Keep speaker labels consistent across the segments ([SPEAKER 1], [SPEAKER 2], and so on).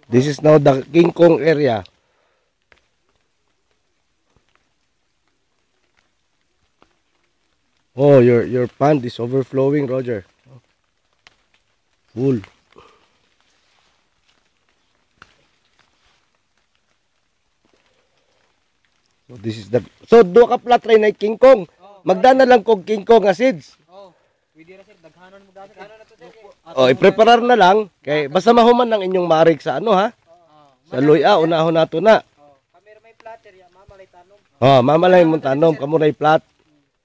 [SPEAKER 1] This is now the King Kong area. Oh, your pond is overflowing, Roger. Full. So this is the do ka plat ray na King Kong. Magdana lang kog King Kong nga seeds.
[SPEAKER 2] Oh, pwede ra sir daghanon mo gamit.
[SPEAKER 1] Oh, i-preparar na lang kay basta mahuman ng inyong marik sa ano ha. Sa luya unahon nato na.
[SPEAKER 2] Kami may platter ya, mamalay tanom.
[SPEAKER 1] Oh, mamalay mo tanom kamo ray plat.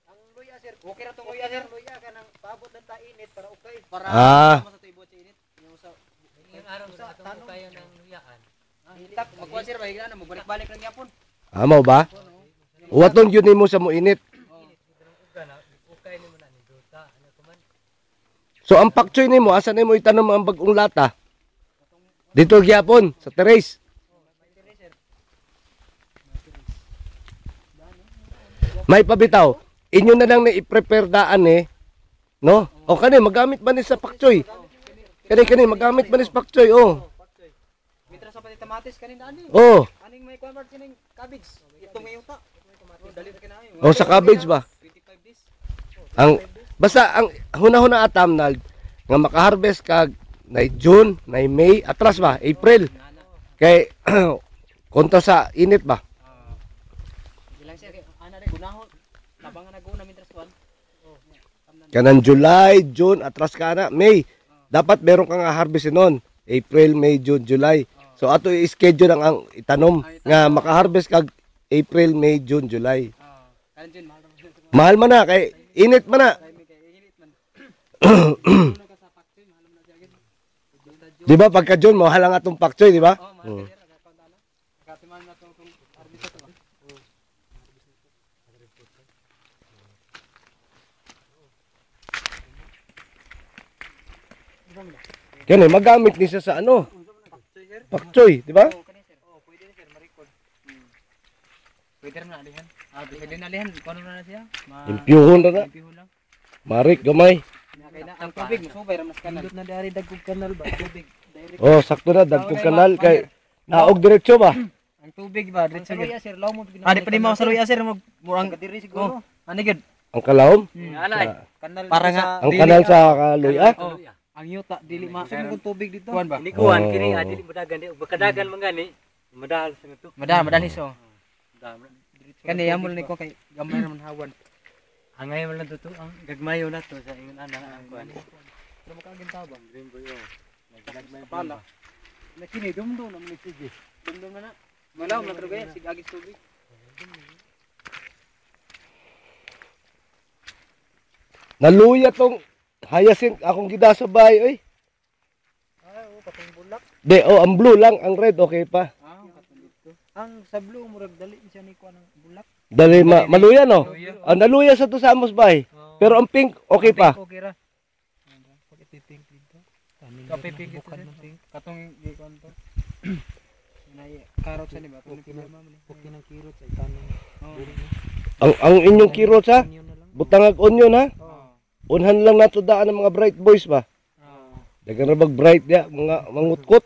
[SPEAKER 2] Ang luya sir, okay ra tong luya sir. Luya ka nang paabot ng tainit para okay. Para sa tuibot sa init. Yung sa yung araw sa tanong kayo ng luyaan. Itak magkuha sir bahigla na magbalik-balik lang yapon.
[SPEAKER 1] Amaw ba? Uwaton yun mo sa mo init. So ang pakchoy nimo asa nimo itanom ang bagong lata? Dito gyapon sa terrace. May pabitaw. Inyo na lang na i-prepare daan no? O kani magamit ba ni sa pakchoy? Kani magamit ba ni sa pakchoy
[SPEAKER 2] Mitra sa pati tamatis kanin ani.
[SPEAKER 1] Oh.
[SPEAKER 2] Aning may convert kining cabbage. Ito may yuta. Dali ra kinayo.
[SPEAKER 1] Oh sa cabbage ba?
[SPEAKER 2] 25 days.
[SPEAKER 1] Ang basta ang hunahuna atam na nga maka-harvest kag na June, na May, atras ba? April. Kay konto sa init ba?
[SPEAKER 2] Bilang sir ana re gunahon. Tabangan naguna mitras kwan.
[SPEAKER 1] Kanan July, June, atras ka na, May. Dapat meron kang harvest noon. April, May, June, July. So ato i-schedule ang itanom nga maka-harvest kag April, May, June, July. Mahal man na kay init man na. Di ba pagka June mahal ang atong pakchoy, di ba? Kani magamit ni sa ano? Pakchoy, di ba?
[SPEAKER 2] Pwede sir ma-record. Pwede na alihan. Pwede na alihan, kuno na siya.
[SPEAKER 1] Impyuhon na.
[SPEAKER 2] Lang.
[SPEAKER 1] Marik gamay.
[SPEAKER 2] Ang tubig musubay ra mas kanal. Na dari dagkog kanal ba tubig.
[SPEAKER 1] Oh, sakto na dagkog kanal kay naog diretso ba?
[SPEAKER 2] Ang tubig ba diretso sir, law mo. Di pa di mo sa luya sir, murang kadiri siguro. Ani gid.
[SPEAKER 1] Ang kalawom?
[SPEAKER 2] Anay. Kanal para nga
[SPEAKER 1] ang kanal sa kaluya.
[SPEAKER 2] Ang yuta dili masuk kung tubig dito. Kuan ba?
[SPEAKER 3] Kuan kini dili madagan di bakadagan man gani. Madahal sa to.
[SPEAKER 2] Madalis oh. Kani amol ni ko kay gamay naman hawan.
[SPEAKER 3] Angay man lang to ang gagmayo na to sa ingon ana ang kuan.
[SPEAKER 2] Pero makagin tabang.
[SPEAKER 3] Limbo yo.
[SPEAKER 2] Nagdagmay pala. Na kini dumdum naman ni sige. Dumdum na na. Malaw na pero gaya sig agis tubig.
[SPEAKER 1] Naluya tong hyacinth akong gida sa bahay oy.
[SPEAKER 2] Patong bulak.
[SPEAKER 1] De ang blue lang, ang red okay pa.
[SPEAKER 2] Patong dito. Ang sa blue murag dali siya ni kuan ang bulak.
[SPEAKER 1] Dali maluya no. Ang naluya sa to sa amos bahay. Pero ang pink okay pa.
[SPEAKER 2] Okay ra. Pag ipipink dito. Kape pink ito pink. Katong di kuan to. Nay carrot sa ni ba? Okay ng carrot sa tanong.
[SPEAKER 1] Ang inyong kirot sa butangag onion ha. Unhan lang nato daan ng mga bright boys ba? Dagan ra bag bright dia mga mangutkot.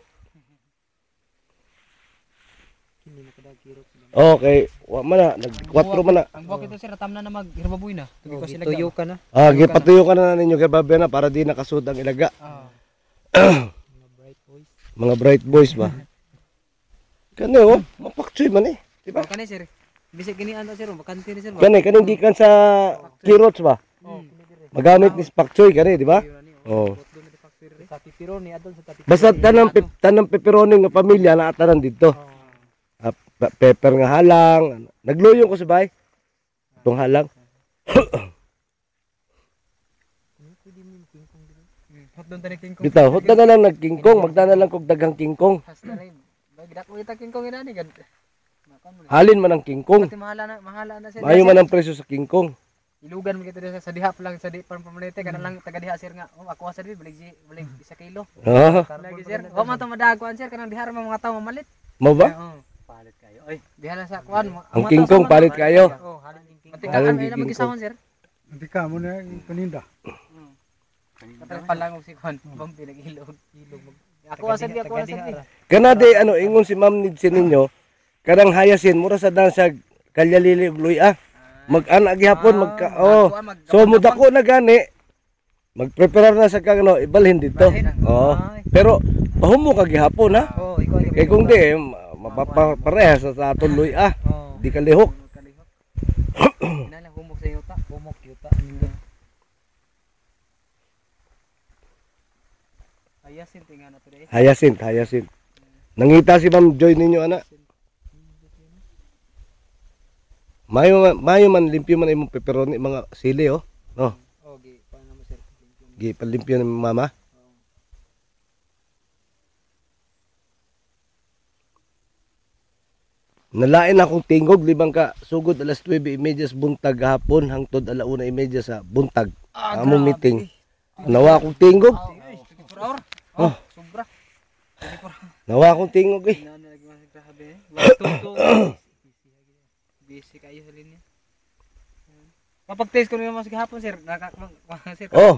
[SPEAKER 1] Okay, wa man na nag 4 man na.
[SPEAKER 2] Ang buwak ito sir tam na maghirbaboy na. Tubi ko sila tuyo ka na.
[SPEAKER 1] Gipatuyo ka na ninyo kay babe na para di nakasud ang ilaga.
[SPEAKER 2] Mga bright boys.
[SPEAKER 1] Mga bright boys ba? Kani mapakchoy man diba?
[SPEAKER 2] Kani sir. Bisig kini ano sir, makanti ni sir.
[SPEAKER 1] Kaning gikan sa kirots ba? Magamit ni pakchoy kani, di ba? Oh.
[SPEAKER 2] Sa pepperoni adon sa pepperoni.
[SPEAKER 1] Basta tanang pepperoni nga pamilya na atanan dito. Pepper nga halang. Nagluyong ko sa bahay. Itong halang. Bitaw, hot na lang nagkingkong, magdana lang kog daghang kingkong.
[SPEAKER 2] Gidako kita kingkong ina ni gad.
[SPEAKER 1] Halin man ang kingkong.
[SPEAKER 2] Mahala na sir.
[SPEAKER 1] Maayo man ang presyo sa kingkong.
[SPEAKER 2] Ilugan mo kita sa diha pa lang sa di pamanete kana lang taga diha sir nga. Ako sa di balik 1 kilo. Lagi sir. Wa man to madaguan sir kanang diha ra mga tawo mamalit.
[SPEAKER 1] Mo ba?
[SPEAKER 3] Palit kayo. Oy,
[SPEAKER 2] diha na sa kuan.
[SPEAKER 1] Ang kingkong palit kayo.
[SPEAKER 2] Oh, halin kingkong. Matikaan ay lang magisahon sir.
[SPEAKER 4] Hindi ka mo na paninda.
[SPEAKER 2] Katong palangog si Kwan, bang pinag-ilog. Ako asan di ako asan di.
[SPEAKER 1] Kana di ano ingon si Ma'am Nid ninyo, kanang hayasin mura sa dan sa kalyalili ug luya. Mag-ana gihapon magka oh. So mudako na gani. Mag-prepare na sa kang ano, ibalhin dito. Oh. Pero pahumo ka gihapon ha.
[SPEAKER 2] Oh, ikaw ang
[SPEAKER 1] Kay kung di mapaparehas sa aton luya. Di ka lihok.
[SPEAKER 2] Inala humok sa yuta. Humok yuta. Hayasin tinga na to dai.
[SPEAKER 1] Hayasin. Nangita si Ma'am Joy ninyo ana. Mayo man limpyo man imong pepperoni mga sili oh. No.
[SPEAKER 2] Okay, paano mo sir?
[SPEAKER 1] Gi palimpyo ni mama. Nalain akong tingog libang ka sugod alas 9:30 buntag hapon hangtod 1:30 sa buntag. Among meeting. Nawa akong tingog.
[SPEAKER 2] 24 hour.
[SPEAKER 1] Oh,
[SPEAKER 2] Sobra. 24 hour.
[SPEAKER 1] nawa akong tingog eh.
[SPEAKER 2] Nalagi man grabe. Wala tuto. Busy kayo sa linya. Papag-test ko naman sa hapon sir. Sir.
[SPEAKER 1] Oh.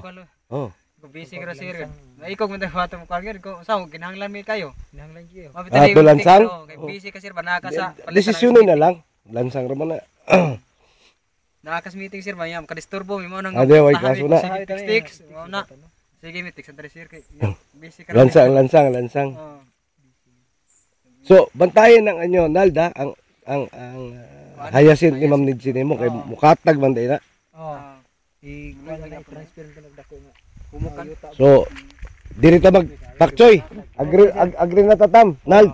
[SPEAKER 1] Oh.
[SPEAKER 2] Busy ka sir. Ikaw man daw mo karger ko. Sa kinahanglan mi kayo. Kinahanglan kayo.
[SPEAKER 1] to lansang?
[SPEAKER 2] Busy ka sir ba naka sa
[SPEAKER 1] Desisyon na lang. Lansang ra man na.
[SPEAKER 2] Nakakas meeting sir mayam kadisturbo mi mo nang.
[SPEAKER 1] Ade way kaso na.
[SPEAKER 2] Sticks. Mo na. Sige meeting sa sir kay busy ka.
[SPEAKER 1] Lansang.
[SPEAKER 2] Oh.
[SPEAKER 1] So, bantayan ng anyo Nalda ang hayasin ni Ma'am Nid nimo kay mukatag man day na.
[SPEAKER 2] Oh. I-transfer ka nagdako nga. Humukan.
[SPEAKER 1] So, diri ta mag pakchoy. Agree na tatam. Nal.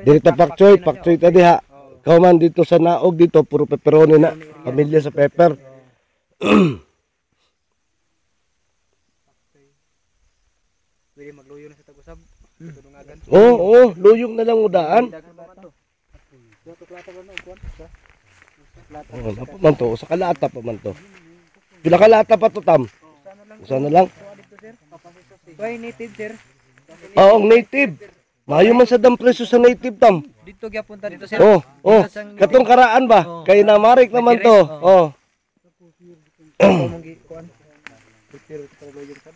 [SPEAKER 1] Diri ta pakchoy ta diha. Kauman dito sa naog dito puro pepperoni na. Pamilya sa pepper.
[SPEAKER 2] Pwede magluyo na sa tagusab. Tudungagan.
[SPEAKER 1] Oo, luyong na lang udaan. Oh, apa man to? Sa kalata pa man to. Pila kalata pa to tam? Sana lang.
[SPEAKER 2] Why native sir?
[SPEAKER 1] Oo, native. Mayo man sa dam presyo sa native tam.
[SPEAKER 2] Dito gyapon ta dito sir.
[SPEAKER 1] Oh, katong karaan ba? Kay namarik naman to. Oh.
[SPEAKER 2] Mong kuan. Prepare para luyo sab.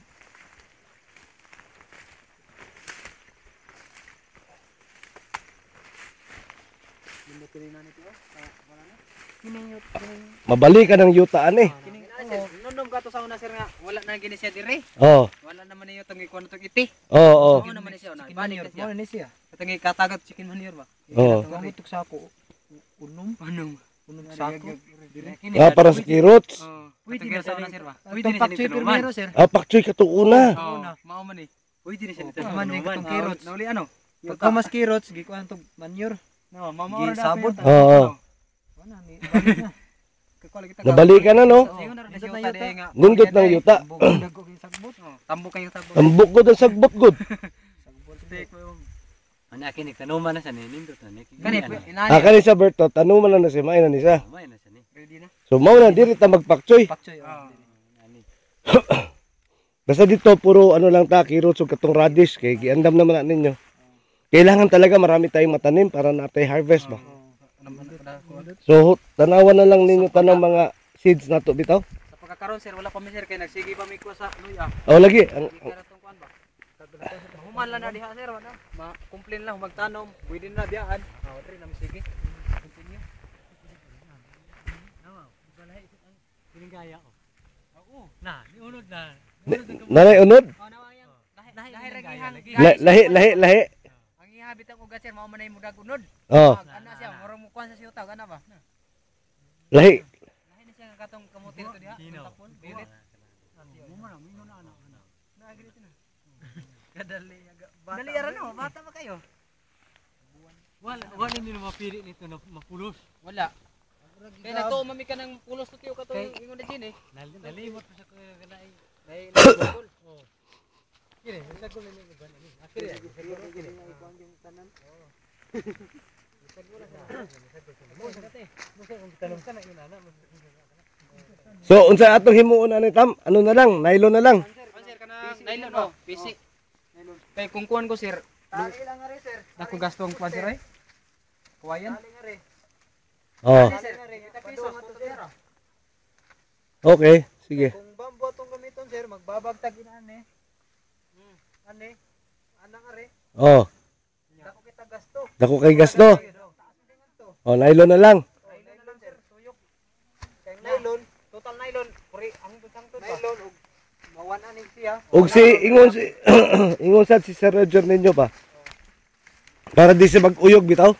[SPEAKER 1] Mabali ka ng yutaan eh.
[SPEAKER 2] Nundong ka to sa una sir nga wala na gini siya dire.
[SPEAKER 1] Oh.
[SPEAKER 2] Wala naman niyo tong ikuan tong iti.
[SPEAKER 1] Oo,
[SPEAKER 2] Ano naman ni siya na. Bani ka siya. Mo ni siya. Katong katagat chicken manure ba?
[SPEAKER 1] Oo.
[SPEAKER 2] Gamutok sa ako. Unom. Sako.
[SPEAKER 1] Ah, para sa kirots.
[SPEAKER 2] Pwede na sa una sir ba? Pwede na siya primero sir.
[SPEAKER 1] Ah, pakchoy ka to una.
[SPEAKER 2] Mao man ni. Pwede na siya dito. Man ni katong carrots. Nauli ano? Pagka mas carrots gikuan tong manure. No, mamaw ra
[SPEAKER 1] sabon. Oo.
[SPEAKER 2] Wala ni.
[SPEAKER 1] Nabali ka na no? Nindot ng yuta.
[SPEAKER 2] Tambok kayo sabon.
[SPEAKER 1] Tambok gud ang sagbot gud.
[SPEAKER 3] Ana kini tanuman na sa nindot na
[SPEAKER 2] Kani
[SPEAKER 1] Ah, kani sa Berto, tanuman na si May na ni siya.
[SPEAKER 3] May na sa ni.
[SPEAKER 2] Ready na.
[SPEAKER 1] So mao na diri ta magpakchoy.
[SPEAKER 2] Pakchoy.
[SPEAKER 1] Basta dito puro ano lang ta kirots ug katong radish kay giandam naman na ninyo. Kailangan talaga marami tayong matanim para natay harvest ba. So tanawan na lang ninyo tanang mga seeds nato bitaw.
[SPEAKER 2] Sa pagkakaroon sir wala pa mi sir kay nagsige pa mi ko sa luya.
[SPEAKER 1] Oh lagi ang
[SPEAKER 2] Human lang na diha sir wala. Ma-complain lang magtanom, pwede na dihaan. Dre na mi sige. Continue.
[SPEAKER 3] Pinigaya ko. Oo, na, niunod na.
[SPEAKER 1] nanay unod.
[SPEAKER 2] Nawayang lahi.
[SPEAKER 1] Lahi.
[SPEAKER 2] Ang ihabit ang ugat sir mao man ay mudag unod.
[SPEAKER 1] Oh,
[SPEAKER 2] Ana siya, murang mukuan sa siyota kana ba?
[SPEAKER 1] lahi.
[SPEAKER 2] Lahi na siya katong kamuti to diha. Tapon, violet. Kadali bata. Dali ara no, bata pa kayo.
[SPEAKER 3] Wala nila mapili nito na mapulos.
[SPEAKER 2] Wala. Kaya nagtuo mami ka ng pulos to tiyo katong ingon na din eh.
[SPEAKER 3] Nalimot pa sa kanai.
[SPEAKER 2] Nay nagugol. Oh.
[SPEAKER 3] Kire, sa ko ni ban ani. Akire.
[SPEAKER 2] Tanan.
[SPEAKER 1] So unsa atong himuon ani tam? Ano na lang, nylon na lang.
[SPEAKER 2] Sir kana nylon oh, PC. Nylon. Kay kung kuan ko sir. Tali lang ari sir. Dako gasto ang kuan sir ay. Kuwayan. Tali nga ri.
[SPEAKER 1] Oh.
[SPEAKER 2] Sir, kita piso man to sir.
[SPEAKER 1] Okay, sige.
[SPEAKER 2] Kung bambo atong gamiton sir. sir, magbabagtag inani. Ani. Anang are.
[SPEAKER 1] Oh,
[SPEAKER 2] Dako kita gasto.
[SPEAKER 1] dako kay gasto. Oh, nylon na lang.
[SPEAKER 2] Nylon lang sir, tuyok. Kay nylon, total nylon, puri ang tutang nylon ug mawan ani siya.
[SPEAKER 1] Ug si ingon si ingon sad si Sir Roger ninyo ba? Para di siya mag-uyog bitaw.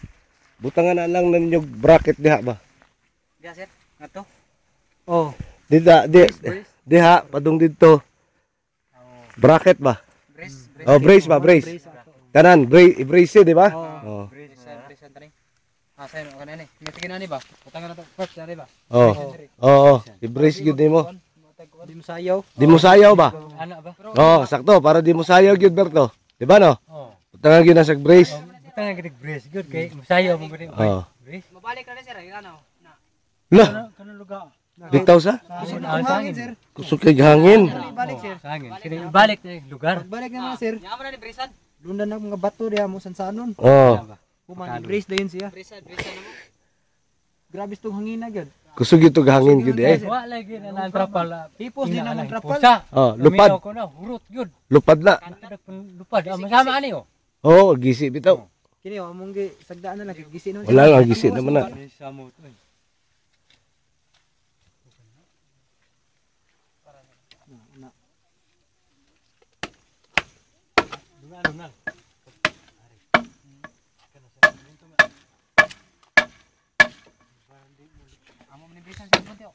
[SPEAKER 1] Butangan na lang ninyo bracket diha ba?
[SPEAKER 2] Diya sir, ngato. Oh,
[SPEAKER 1] Diha padung didto. Bracket ba?
[SPEAKER 2] brace,
[SPEAKER 1] Oh, brace ba, brace. Kanan, brace di ba? Oh.
[SPEAKER 2] brace tani. Ah, sir, kana ni. Mitigin ani ba? Utangan na to first ani ba?
[SPEAKER 1] Oh. Oo, i-brace gyud nimo.
[SPEAKER 2] Di mo sayaw.
[SPEAKER 1] Di mo sayaw ba?
[SPEAKER 3] Ana ba?
[SPEAKER 1] Oh, sakto para di mo sayaw gyud Berto. Di ba no?
[SPEAKER 3] Oh.
[SPEAKER 1] Butangan gyud na sa brace.
[SPEAKER 3] Butang nga brace good kay masayo mo gani.
[SPEAKER 1] Oh.
[SPEAKER 3] Brace.
[SPEAKER 2] Mabalik na sir, ano? Na.
[SPEAKER 1] Lah,
[SPEAKER 3] Kanang lugar.
[SPEAKER 1] bitaw sa?
[SPEAKER 3] Hangin sir.
[SPEAKER 1] Kusog kay hangin.
[SPEAKER 2] Balik sir.
[SPEAKER 3] Hangin. Kini balik na yung lugar.
[SPEAKER 2] Balik na sir. Nya man ni brisan. Lundan ng mga bato diha mo sansanon.
[SPEAKER 1] Oh,
[SPEAKER 2] Kuman brace dayon siya. Brisan na mo. Grabe tong hangin na gyud.
[SPEAKER 1] kusog ito hangin gyud eh.
[SPEAKER 3] Wa lagi na ang trapal.
[SPEAKER 2] Tipos din naman trapal.
[SPEAKER 1] Oh, lupad.
[SPEAKER 3] Ko na hurot gyud.
[SPEAKER 1] Lupad na.
[SPEAKER 3] Kantadak lupad. Masama ani oh.
[SPEAKER 1] Oh, gisi bitaw.
[SPEAKER 2] Kini among gi sagdaan na lang gisi no.
[SPEAKER 1] Wala nga gisi naman na.
[SPEAKER 3] Samot. Lunal. Amo ni brisan sa punti.